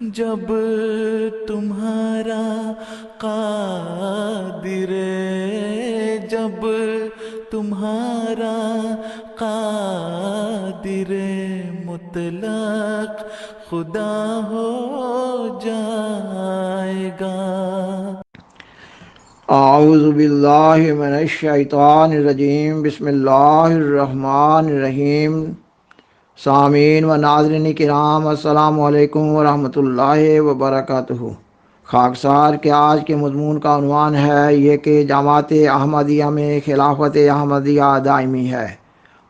جب تمہارا قادر، جب تمہارا قادر مطلق خدا ہو جائے گا۔ اعوذ باللہ من الشیطان الرجیم، بسم اللہ الرحمن الرحیم۔ سامعین و ناظرین کرام، السلام علیکم ورحمۃ اللہ وبرکاتہ۔ خاکسار کے آج کے مضمون کا عنوان ہے یہ کہ جماعت احمدیہ میں خلافت احمدیہ دائمی ہے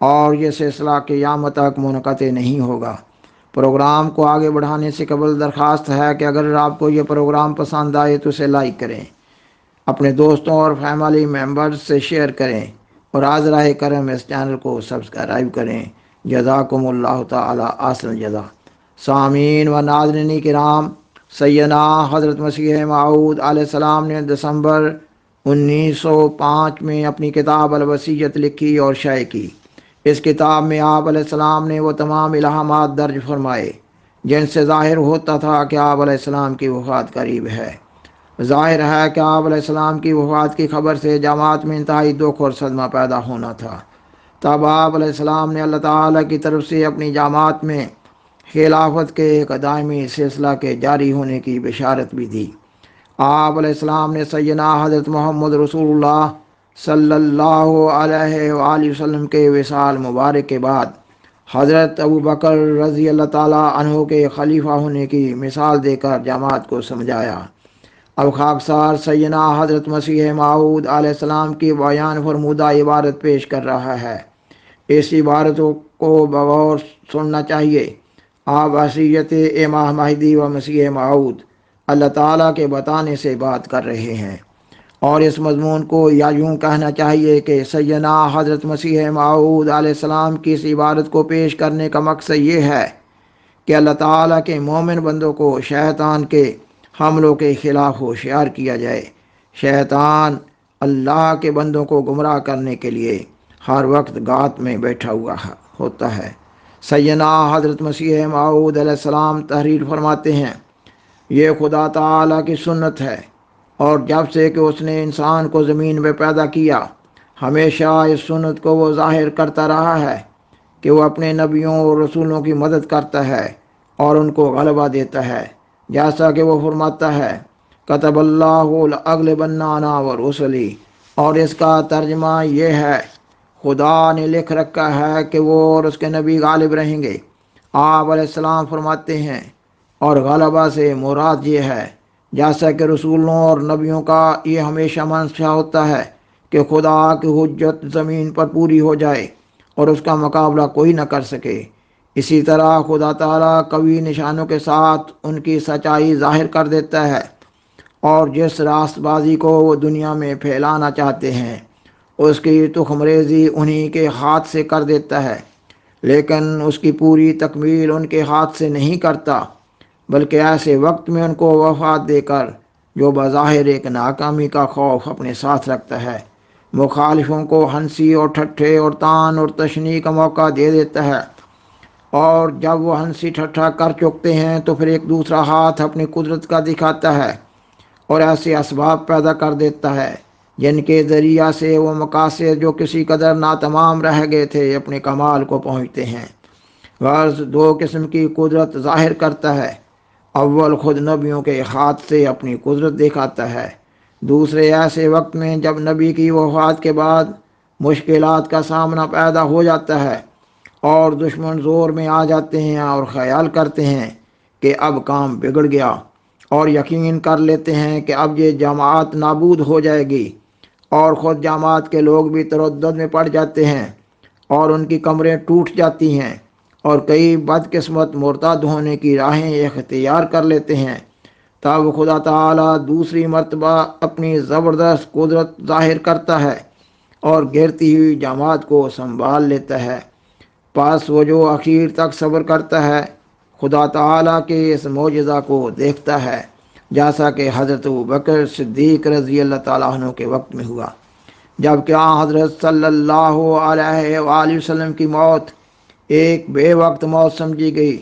اور یہ سلسلہ قیامت تک منقطع نہیں ہوگا۔ پروگرام کو آگے بڑھانے سے قبل درخواست ہے کہ اگر آپ کو یہ پروگرام پسند آئے تو اسے لائک کریں، اپنے دوستوں اور فیملی ممبرز سے شیئر کریں اور حاضرہ کرم اس چینل کو سبسکرائب کریں۔ جزاکم اللہ تعالی احسن الجزا۔ سامعین و ناظرین کرام، سیدنا حضرت مسیح موعود علیہ السلام نے دسمبر 1905 میں اپنی کتاب الوصیت لکھی اور شائع کی۔ اس کتاب میں آپ علیہ السلام نے وہ تمام الہامات درج فرمائے جن سے ظاہر ہوتا تھا کہ آپ علیہ السلام کی وفات قریب ہے۔ ظاہر ہے کہ آپ علیہ السلام کی وفات کی خبر سے جماعت میں انتہائی دکھ اور صدمہ پیدا ہونا تھا۔ تب آپ علیہ السلام نے اللہ تعالیٰ کی طرف سے اپنی جماعت میں خلافت کے ایک دائمی سلسلہ کے جاری ہونے کی بشارت بھی دی۔ آپ علیہ السلام نے سیدنا حضرت محمد رسول اللہ صلی اللہ علیہ وآلہ وسلم کے وصال مبارک کے بعد حضرت ابوبکر رضی اللہ تعالیٰ عنہ کے خلیفہ ہونے کی مثال دے کر جماعت کو سمجھایا۔ اب خاکسار سیدنا حضرت مسیح موعود علیہ السلام کی بیان فرمودہ عبارت پیش کر رہا ہے۔ اس عبارت کو بغور سننا چاہیے۔ آپ وصیت امام مہدی و مسیح موعود اللہ تعالیٰ کے بتانے سے بات کر رہے ہیں، اور اس مضمون کو یا یوں کہنا چاہیے کہ سیدنا حضرت مسیح موعود علیہ السلام کی اس عبارت کو پیش کرنے کا مقصد یہ ہے کہ اللہ تعالیٰ کے مومن بندوں کو شیطان کے حملوں کے خلاف ہوشیار کیا جائے۔ شیطان اللہ کے بندوں کو گمراہ کرنے کے لیے ہر وقت گات میں بیٹھا ہوا ہوتا ہے۔ سیدنا حضرت مسیح موعود علیہ السلام تحریر فرماتے ہیں، یہ خدا تعالیٰ کی سنت ہے، اور جب سے کہ اس نے انسان کو زمین میں پیدا کیا ہمیشہ اس سنت کو وہ ظاہر کرتا رہا ہے کہ وہ اپنے نبیوں اور رسولوں کی مدد کرتا ہے اور ان کو غلبہ دیتا ہے، جیسا کہ وہ فرماتا ہے کتب اللہ لأغلبن انا ورسلی، اور اس کا ترجمہ یہ ہے خدا نے لکھ رکھا ہے کہ وہ اور اس کے نبی غالب رہیں گے۔ آپ علیہ السلام فرماتے ہیں اور غلبہ سے مراد یہ ہے جیسا کہ رسولوں اور نبیوں کا یہ ہمیشہ منشا ہوتا ہے کہ خدا کی حجت زمین پر پوری ہو جائے اور اس کا مقابلہ کوئی نہ کر سکے۔ اسی طرح خدا تعالیٰ قوی نشانوں کے ساتھ ان کی سچائی ظاہر کر دیتا ہے، اور جس راست بازی کو وہ دنیا میں پھیلانا چاہتے ہیں اس کی تخم ریزی انہی کے ہاتھ سے کر دیتا ہے، لیکن اس کی پوری تکمیل ان کے ہاتھ سے نہیں کرتا، بلکہ ایسے وقت میں ان کو وفات دے کر جو بظاہر ایک ناکامی کا خوف اپنے ساتھ رکھتا ہے مخالفوں کو ہنسی اور ٹھٹھے اور تان اور تشنیع کا موقع دے دیتا ہے، اور جب وہ ہنسی ٹھٹھا کر چکتے ہیں تو پھر ایک دوسرا ہاتھ اپنی قدرت کا دکھاتا ہے اور ایسے اسباب پیدا کر دیتا ہے جن کے ذریعہ سے وہ مقاصد جو کسی قدر ناتمام رہ گئے تھے اپنے کمال کو پہنچتے ہیں۔ غرض دو قسم کی قدرت ظاہر کرتا ہے، اول خود نبیوں کے ہاتھ سے اپنی قدرت دکھاتا ہے، دوسرے ایسے وقت میں جب نبی کی وفات کے بعد مشکلات کا سامنا پیدا ہو جاتا ہے اور دشمن زور میں آ جاتے ہیں اور خیال کرتے ہیں کہ اب کام بگڑ گیا، اور یقین کر لیتے ہیں کہ اب یہ جماعت نابود ہو جائے گی، اور خود جماعت کے لوگ بھی تردد میں پڑ جاتے ہیں اور ان کی کمریں ٹوٹ جاتی ہیں اور کئی بدقسمت مرتد ہونے کی راہیں اختیار کر لیتے ہیں، تب خدا تعالیٰ دوسری مرتبہ اپنی زبردست قدرت ظاہر کرتا ہے اور گرتی ہوئی جماعت کو سنبھال لیتا ہے۔ پس وہ جو اخیر تک صبر کرتا ہے خدا تعالیٰ کے اس معجزہ کو دیکھتا ہے، جیسا کہ حضرت ابوبکر صدیق رضی اللہ تعالیٰ عنہ کے وقت میں ہوا، جب کہ حضرت صلی اللہ علیہ وآلہ وسلم کی موت ایک بے وقت موت سمجھی گئی،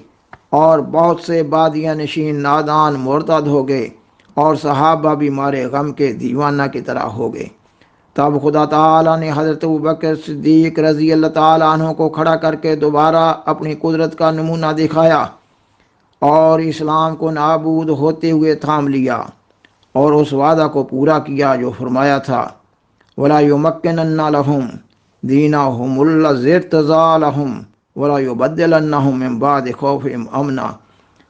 اور بہت سے بادیہ نشین نادان مرتد ہو گئے اور صحابہ بھی مارے غم کے دیوانہ کی طرح ہو گئے۔ تب خدا تعالیٰ نے حضرت ابوبکر صدیق رضی اللہ تعالیٰ عنہ کو کھڑا کر کے دوبارہ اپنی قدرت کا نمونہ دکھایا اور اسلام کو نابود ہوتے ہوئے تھام لیا اور اس وعدہ کو پورا کیا جو فرمایا تھا وَلَا يُمَكِّنَنَّ لَهُمْ دِينَهُمُ الَّذِي ارْتَضَىٰ لَهُمْ وَلَا يُبَدِّلَنَّهُمْ مِن بَعْدِ خَوْفِهِمْ أَمْنًا،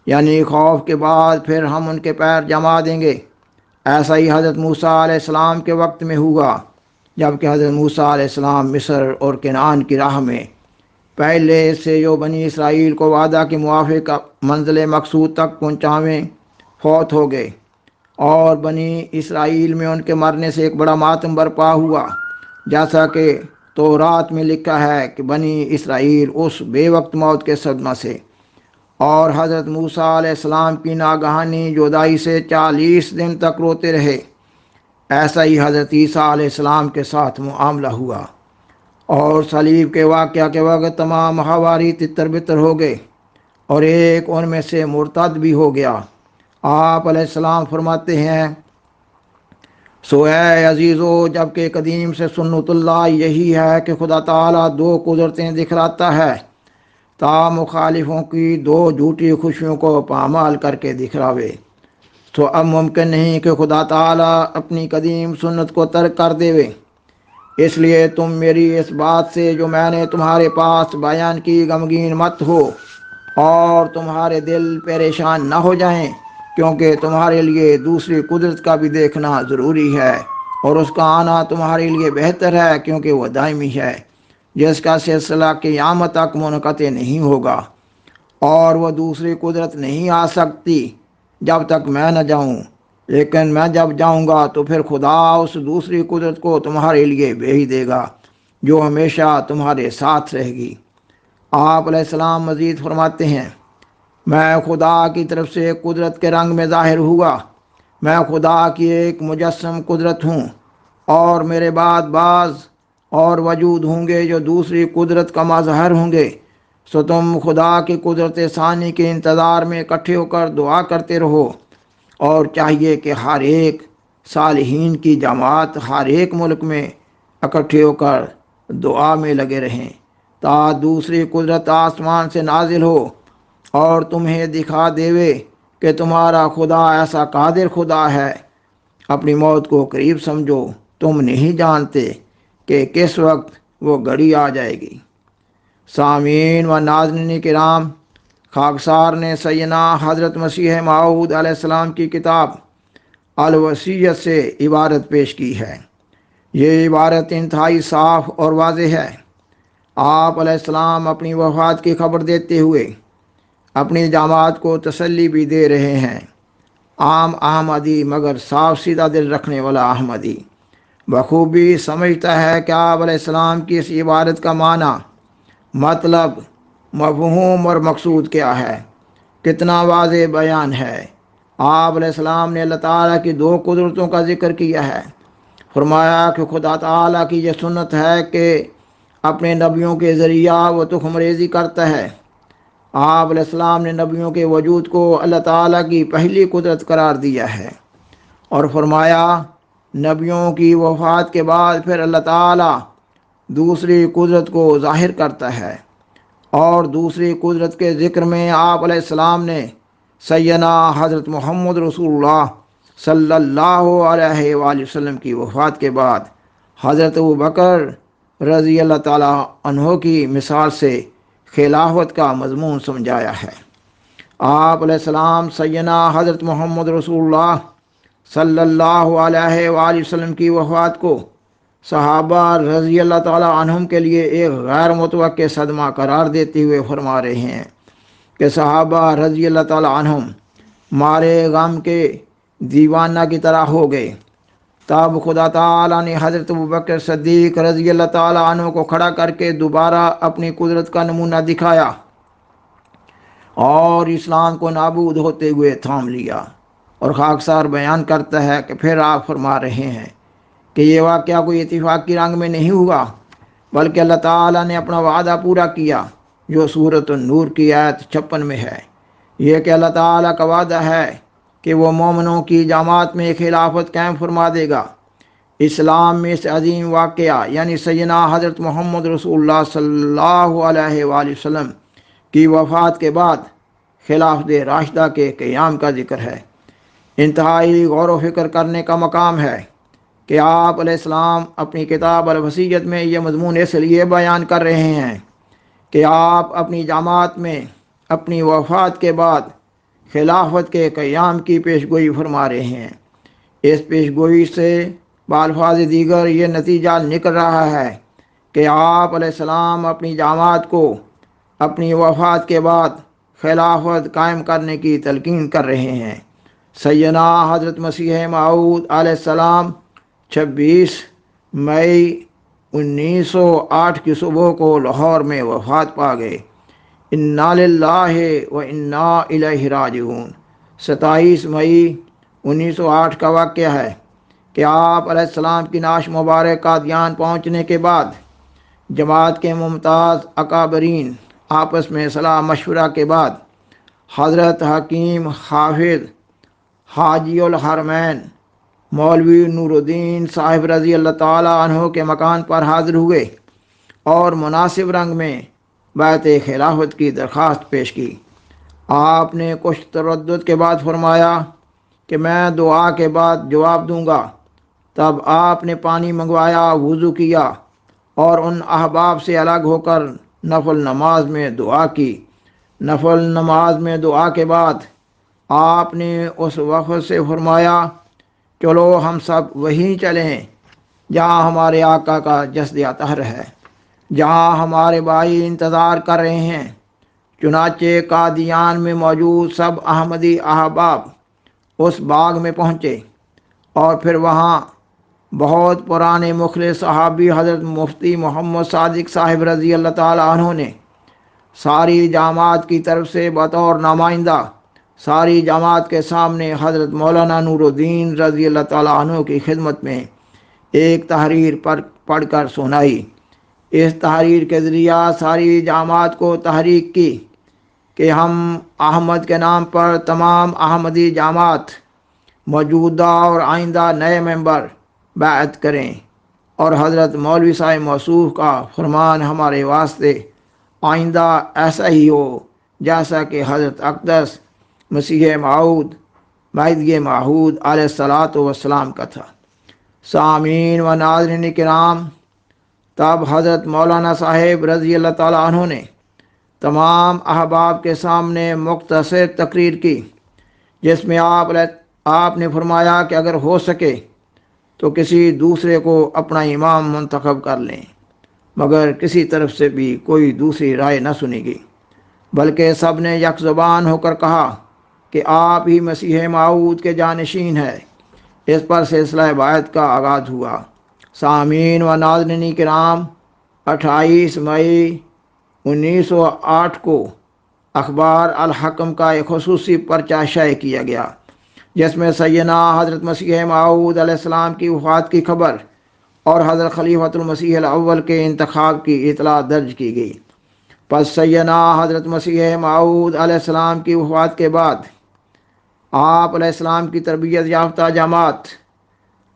یعنی خوف کے بعد پھر ہم ان کے پیر جما دیں گے۔ ایسا ہی حضرت موسیٰ علیہ السلام کے وقت میں ہوا، جبکہ حضرت موسیٰ علیہ السلام مصر اور کنعان کی راہ میں پہلے سے جو بنی اسرائیل کو وعدہ کے موافق منزل مقصود تک پہنچاویں فوت ہو گئے، اور بنی اسرائیل میں ان کے مرنے سے ایک بڑا ماتم برپا ہوا، جیسا کہ تورات میں لکھا ہے کہ بنی اسرائیل اس بے وقت موت کے صدمہ سے اور حضرت موسیٰ علیہ السلام کی ناگہانی جدائی سے 40 دن تک روتے رہے۔ ایسا ہی حضرت عیسیٰ علیہ السلام کے ساتھ معاملہ ہوا، اور صلیب کے واقعہ کے وقت تمام حواری تتر بتر ہو گئے اور ایک ان میں سے مرتد بھی ہو گیا۔ آپ علیہ السلام فرماتے ہیں، سو اے عزیزو، جبکہ قدیم سے سنت اللہ یہی ہے کہ خدا تعالیٰ 2 قدرتیں دکھلاتا ہے تا مخالفوں کی 2 جھوٹی خوشیوں کو پامال کر کے دکھلاوے۔ تو اب ممکن نہیں کہ خدا تعالیٰ اپنی قدیم سنت کو ترک کر دے، اس لیے تم میری اس بات سے جو میں نے تمہارے پاس بیان کی غمگین مت ہو اور تمہارے دل پریشان نہ ہو جائیں، کیونکہ تمہارے لیے دوسری قدرت کا بھی دیکھنا ضروری ہے، اور اس کا آنا تمہارے لیے بہتر ہے کیونکہ وہ دائمی ہے، جس کا سلسلہ قیامت تک منقطع نہیں ہوگا، اور وہ دوسری قدرت نہیں آ سکتی جب تک میں نہ جاؤں، لیکن میں جب جاؤں گا تو پھر خدا اس دوسری قدرت کو تمہارے لیے بھیج دے گا جو ہمیشہ تمہارے ساتھ رہے گی۔ آپ علیہ السلام مزید فرماتے ہیں، میں خدا کی طرف سے قدرت کے رنگ میں ظاہر ہوا، میں خدا کی ایک مجسم قدرت ہوں، اور میرے بعد بعض اور وجود ہوں گے جو دوسری قدرت کا مظہر ہوں گے، سو تم خدا کی قدرت ثانی کے انتظار میں اکٹھے ہو کر دعا کرتے رہو، اور چاہیے کہ ہر ایک صالحین کی جماعت ہر ایک ملک میں اکٹھے ہو کر دعا میں لگے رہیں تا دوسری قدرت آسمان سے نازل ہو اور تمہیں دکھا دیوے کہ تمہارا خدا ایسا قادر خدا ہے۔ اپنی موت کو قریب سمجھو، تم نہیں جانتے کہ کس وقت وہ گھڑی آ جائے گی۔ سامعین و ناظرین کرام، خاکسار نے سیدنا حضرت مسیح موعود علیہ السلام کی کتاب الوصیت سے عبارت پیش کی ہے۔ یہ عبارت انتہائی صاف اور واضح ہے۔ آپ علیہ السلام اپنی وفات کی خبر دیتے ہوئے اپنی جماعت کو تسلی بھی دے رہے ہیں۔ عام احمدی مگر صاف سیدھا دل رکھنے والا احمدی بخوبی سمجھتا ہے کہ آپ علیہ السلام کی اس عبارت کا معنی، مطلب، مفہوم اور مقصود کیا ہے۔ کتنا واضح بیان ہے۔ آپ علیہ السلام نے اللہ تعالیٰ کی 2 قدرتوں کا ذکر کیا ہے۔ فرمایا کہ خدا تعالیٰ کی یہ سنت ہے کہ اپنے نبیوں کے ذریعہ وہ تخم ریزی کرتا ہے۔ آپ علیہ السلام نے نبیوں کے وجود کو اللہ تعالیٰ کی پہلی قدرت قرار دیا ہے، اور فرمایا نبیوں کی وفات کے بعد پھر اللہ تعالیٰ دوسری قدرت کو ظاہر کرتا ہے، اور دوسری قدرت کے ذکر میں آپ علیہ السلام نے سیدنا حضرت محمد رسول اللہ صلی اللہ علیہ وآلہ وسلم کی وفات کے بعد حضرت ابوبکر رضی اللہ تعالیٰ عنہ کی مثال سے خلافت کا مضمون سمجھایا ہے۔ آپ علیہ السلام سیدنا حضرت محمد رسول اللہ صلی اللہ علیہ وآلہ وسلم کی وفات کو صحابہ رضی اللہ تعالیٰ عنہم کے لیے ایک غیر متوقع صدمہ قرار دیتے ہوئے فرما رہے ہیں کہ صحابہ رضی اللہ تعالیٰ عنہم مارے غم کے دیوانہ کی طرح ہو گئے۔ تب خدا تعالیٰ نے حضرت ابوبکر صدیق رضی اللہ تعالیٰ عنہ کو کھڑا کر کے دوبارہ اپنی قدرت کا نمونہ دکھایا اور اسلام کو نابود ہوتے ہوئے تھام لیا، اور خاکسار بیان کرتا ہے کہ پھر آپ فرما رہے ہیں کہ یہ واقعہ کوئی اتفاقی رنگ میں نہیں ہوا، بلکہ اللہ تعالیٰ نے اپنا وعدہ پورا کیا جو سورۃ النور کی آیت 56 میں ہے یہ کہ اللہ تعالیٰ کا وعدہ ہے کہ وہ مومنوں کی جماعت میں خلافت قائم فرما دے گا۔ اسلام میں اس عظیم واقعہ یعنی سیدنا حضرت محمد رسول اللہ صلی اللہ علیہ وآلہ وسلم کی وفات کے بعد خلافت راشدہ کے قیام کا ذکر ہے۔ انتہائی غور و فکر کرنے کا مقام ہے کہ آپ علیہ السلام اپنی کتاب الوصیت میں یہ مضمون اس لیے بیان کر رہے ہیں کہ آپ اپنی جماعت میں اپنی وفات کے بعد خلافت کے قیام کی پیشگوئی فرما رہے ہیں۔ اس پیشگوئی سے بالفاظ دیگر یہ نتیجہ نکل رہا ہے کہ آپ علیہ السلام اپنی جماعت کو اپنی وفات کے بعد خلافت قائم کرنے کی تلقین کر رہے ہیں۔ سیدنا حضرت مسیح موعود علیہ السلام 26 مئی 1908 کی صبح کو لاہور میں وفات پا گئے۔ انا للہ و انا الیہ راجعون۔ 27 مئی 1908 کا واقعہ ہے کہ آپ علیہ السلام کی نعش مبارک قادیان پہنچنے کے بعد جماعت کے ممتاز اکابرین آپس میں صلاح مشورہ کے بعد حضرت حکیم حافظ حاجی الحرمین مولوی نور الدین صاحب رضی اللہ تعالیٰ عنہ کے مکان پر حاضر ہوئے اور مناسب رنگ میں بیعت خلافت کی درخواست پیش کی۔ آپ نے کچھ تردد کے بعد فرمایا کہ میں دعا کے بعد جواب دوں گا۔ تب آپ نے پانی منگوایا، وضو کیا اور ان احباب سے الگ ہو کر نفل نماز میں دعا کی۔ نفل نماز میں دعا کے بعد آپ نے اس وفد سے فرمایا چلو ہم سب وہیں چلیں جہاں ہمارے آقا کا جسد اطہر ہے، جہاں ہمارے بھائی انتظار کر رہے ہیں۔ چنانچہ قادیان میں موجود سب احمدی احباب اس باغ میں پہنچے اور پھر وہاں بہت پرانے مخلص صحابی حضرت مفتی محمد صادق صاحب رضی اللہ تعالیٰ عنہ نے ساری جماعت کی طرف سے بطور نمائندہ ساری جماعت کے سامنے حضرت مولانا نور الدین رضی اللہ تعالیٰ عنہ کی خدمت میں ایک تحریر پڑھ کر سنائی۔ اس تحریر کے ذریعہ ساری جماعت کو تحریک کی کہ ہم احمد کے نام پر تمام احمدی جماعت موجودہ اور آئندہ نئے ممبر بیعت کریں، اور حضرت مولوی صاحب موصوف کا فرمان ہمارے واسطے آئندہ ایسا ہی ہو جیسا کہ حضرت اقدس مسیح موعود مہدی موعود علیہ الصلاۃ والسلام کا تھا۔ سامعین و ناظرین کرام، تب حضرت مولانا صاحب رضی اللہ تعالیٰ عنہ نے تمام احباب کے سامنے مختصر تقریر کی، جس میں آپ نے فرمایا کہ اگر ہو سکے تو کسی دوسرے کو اپنا امام منتخب کر لیں، مگر کسی طرف سے بھی کوئی دوسری رائے نہ سنی گئی، بلکہ سب نے یک زبان ہو کر کہا کہ آپ ہی مسیح موعود کے جانشین ہیں۔ اس پر سلسلہ بیعت کا آغاز ہوا۔ سامعین و ناظرین کرام، 28 مئی 1908 کو اخبار الحکم کا ایک خصوصی پرچہ شائع کیا گیا، جس میں سیدنا حضرت مسیح موعود علیہ السلام کی وفات کی خبر اور حضرت خلیفۃ المسیح الاول کے انتخاب کی اطلاع درج کی گئی۔ پس سیدنا حضرت مسیح موعود علیہ السلام کی وفات کے بعد آپ علیہ السلام کی تربیت یافتہ جماعت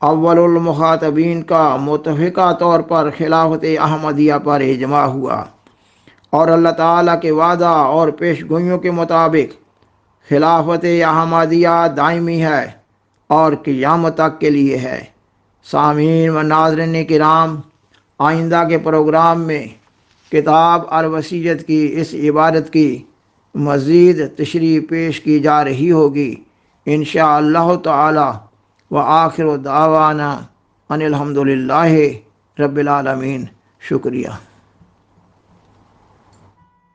اول المخاطبین کا متفقہ طور پر خلافت احمدیہ پر اجماع ہوا، اور اللہ تعالیٰ کے وعدہ اور پیش گوئیوں کے مطابق خلافت احمدیہ دائمی ہے اور قیامت تک کے لیے ہے۔ سامعین و ناظرین کرام، آئندہ کے پروگرام میں کتاب الوصیت کی اس عبارت کی مزید تشریح پیش کی جا رہی ہوگی انشاءاللہ تعالی، وآخر دعوانا ان الحمدللہ رب العالمین۔ شکریہ۔